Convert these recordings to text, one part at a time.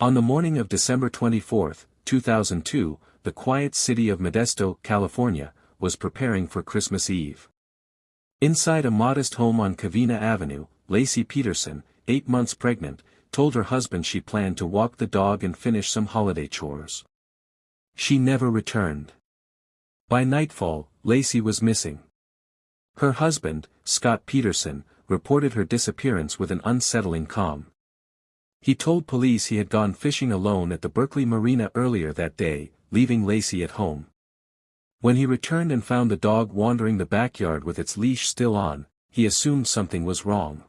On the morning of December 24, 2002, the quiet city of Modesto, California, was preparing for Christmas Eve. Inside a modest home on Covina Avenue, Laci Peterson, 8 months pregnant, told her husband she planned to walk the dog and finish some holiday chores. She never returned. By nightfall, Laci was missing. Her husband, Scott Peterson, reported her disappearance with an unsettling calm. He told police he had gone fishing alone at the Berkeley Marina earlier that day, leaving Laci at home. When he returned and found the dog wandering the backyard with its leash still on, he assumed something was wrong.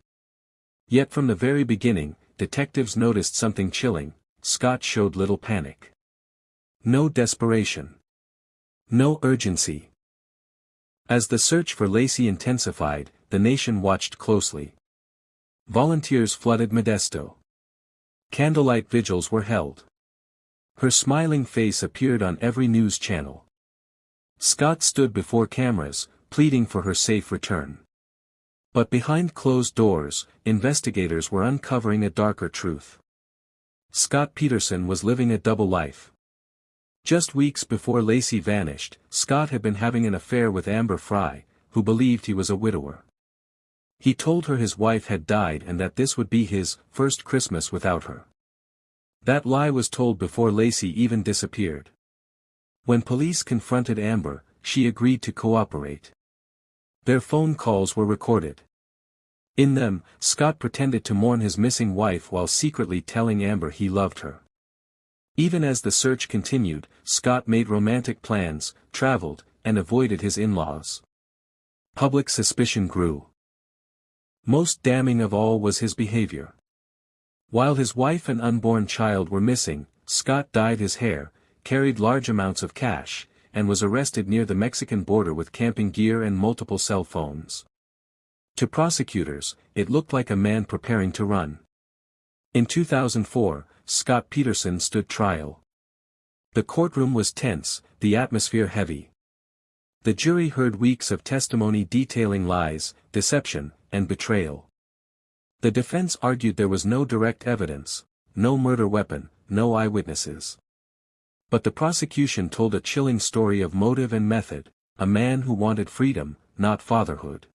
Yet from the very beginning, detectives noticed something chilling. Scott showed little panic. No desperation. No urgency. As the search for Laci intensified, the nation watched closely. Volunteers flooded Modesto. Candlelight vigils were held. Her smiling face appeared on every news channel. Scott stood before cameras, pleading for her safe return. But behind closed doors, investigators were uncovering a darker truth. Scott Peterson was living a double life. Just weeks before Laci vanished, Scott had been having an affair with Amber Frey, who believed he was a widower. He told her his wife had died and that this would be his first Christmas without her. That lie was told before Laci even disappeared. When police confronted Amber, she agreed to cooperate. Their phone calls were recorded. In them, Scott pretended to mourn his missing wife while secretly telling Amber he loved her. Even as the search continued, Scott made romantic plans, traveled, and avoided his in-laws. Public suspicion grew. Most damning of all was his behavior. While his wife and unborn child were missing, Scott dyed his hair, carried large amounts of cash, and was arrested near the Mexican border with camping gear and multiple cell phones. To prosecutors, it looked like a man preparing to run. In 2004, Scott Peterson stood trial. The courtroom was tense, the atmosphere heavy. The jury heard weeks of testimony detailing lies, deception, and betrayal. The defense argued there was no direct evidence, no murder weapon, no eyewitnesses. But the prosecution told a chilling story of motive and method, a man who wanted freedom, not fatherhood.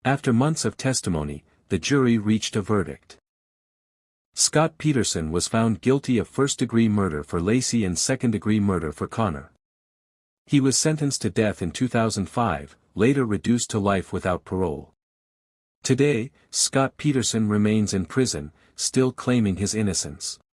After months of testimony, the jury reached a verdict. Scott Peterson was found guilty of first-degree murder for Laci and second-degree murder for Connor. He was sentenced to death in 2005, later reduced to life without parole. Today, Scott Peterson remains in prison, still claiming his innocence.